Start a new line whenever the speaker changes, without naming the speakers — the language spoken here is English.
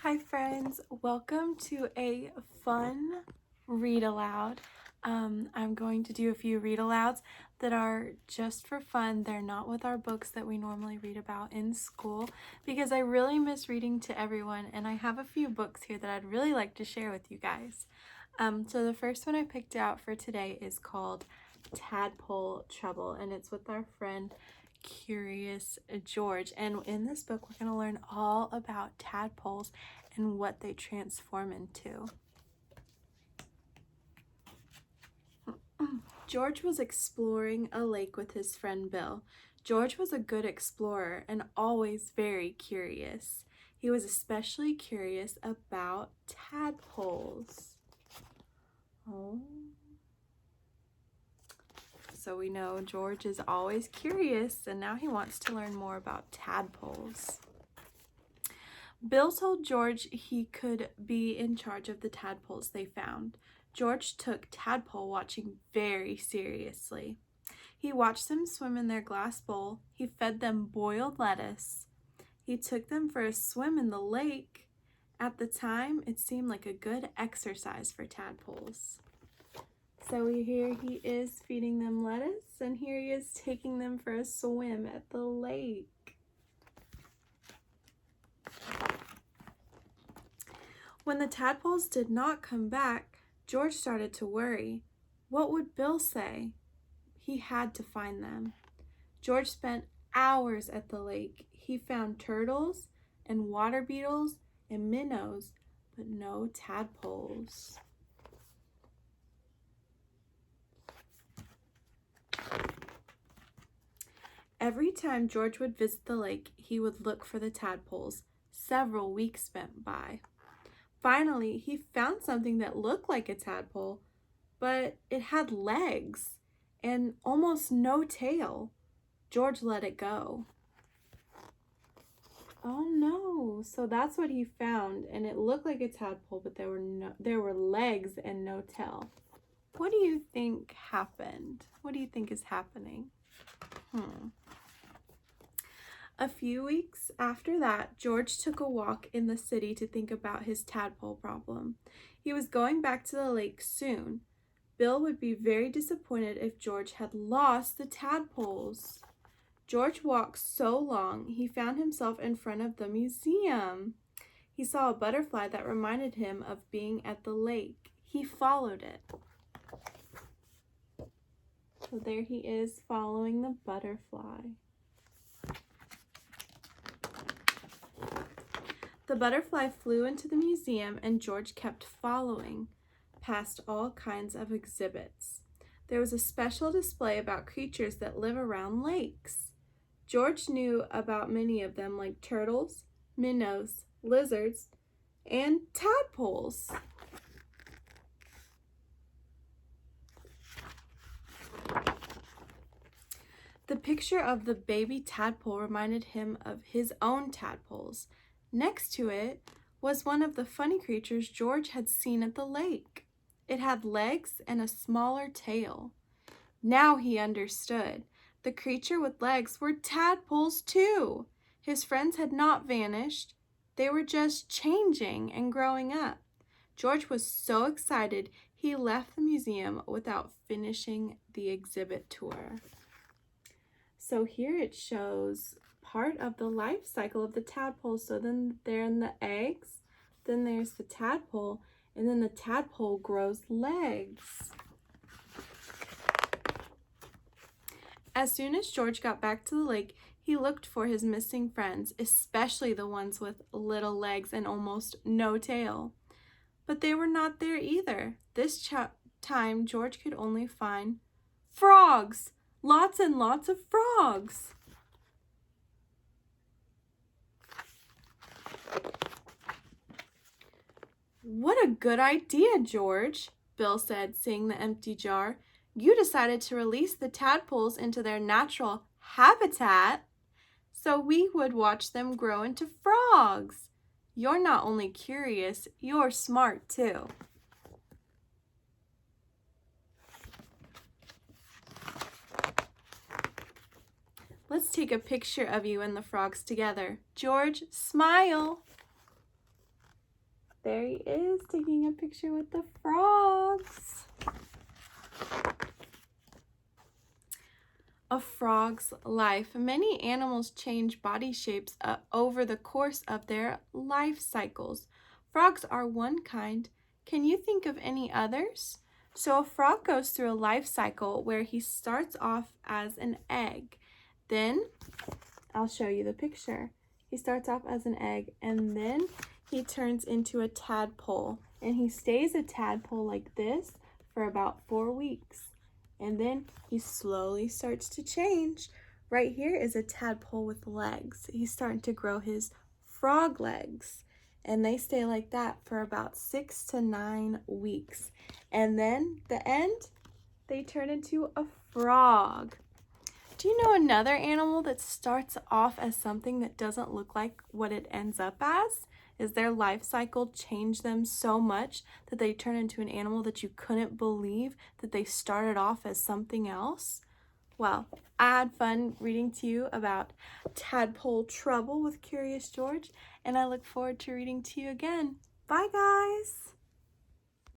Hi friends, welcome to a fun read aloud. I'm going to do a few read alouds that are just for fun. They're not with our books that we normally read about in school because I really miss reading to everyone, and I have a few books here that I'd really like to share with you guys. So the first one I picked out for today is called Tadpole Trouble, and it's with our friend Curious George. And in this book, we're going to learn all about tadpoles and what they transform into. George was exploring a lake with his friend Bill. George was a good explorer and always very curious. He was especially curious about tadpoles. Oh. So we know George is always curious, and now he wants to learn more about tadpoles. Bill told George he could be in charge of the tadpoles they found. George took tadpole watching very seriously. He watched them swim in their glass bowl. He fed them boiled lettuce. He took them for a swim in the lake. At the time, it seemed like a good exercise for tadpoles. So here he is feeding them lettuce, and here he is taking them for a swim at the lake. When the tadpoles did not come back, George started to worry. What would Bill say? He had to find them. George spent hours at the lake. He found turtles and water beetles and minnows, but no tadpoles. Every time George would visit the lake, he would look for the tadpoles. Several weeks went by. Finally, he found something that looked like a tadpole, but it had legs and almost no tail. George let it go. Oh no, so that's what he found, and it looked like a tadpole, but there were legs and no tail. What do you think happened? What do you think is happening? A few weeks after that, George took a walk in the city to think about his tadpole problem. He was going back to the lake soon. Bill would be very disappointed if George had lost the tadpoles. George walked so long, he found himself in front of the museum. He saw a butterfly that reminded him of being at the lake. He followed it. So there he is following the butterfly. The butterfly flew into the museum, and George kept following, past all kinds of exhibits. There was a special display about creatures that live around lakes. George knew about many of them, like turtles, minnows, lizards, and tadpoles. The picture of the baby tadpole reminded him of his own tadpoles. Next to it was one of the funny creatures George had seen at the lake. It had legs and a smaller tail. Now he understood. The creature with legs were tadpoles too. His friends had not vanished. They were just changing and growing up. George was so excited he left the museum without finishing the exhibit tour. So here it shows part of the life cycle of the tadpole. So then they're in the eggs, then there's the tadpole, and then the tadpole grows legs. As soon as George got back to the lake, he looked for his missing friends, especially the ones with little legs and almost no tail. But they were not there either. This time, George could only find frogs! Lots and lots of frogs! What a good idea, George, Bill said, seeing the empty jar. You decided to release the tadpoles into their natural habitat so we would watch them grow into frogs. You're not only curious, you're smart too. Let's take a picture of you and the frogs together. George, smile. There he is taking a picture with the frogs. A frog's life. Many animals change body shapes over the course of their life cycles. Frogs are one kind. Can you think of any others? So a frog goes through a life cycle where he starts off as an egg. Then, I'll show you the picture. He starts off as an egg and then he turns into a tadpole. And he stays a tadpole like this for about 4 weeks. And then he slowly starts to change. Right here is a tadpole with legs. He's starting to grow his frog legs. And they stay like that for about 6 to 9 weeks. And then the end, they turn into a frog. Do you know another animal that starts off as something that doesn't look like what it ends up as? Is their life cycle change them so much that they turn into an animal that you couldn't believe that they started off as something else? Well, I had fun reading to you about Tadpole Trouble with Curious George, and I look forward to reading to you again. Bye, guys!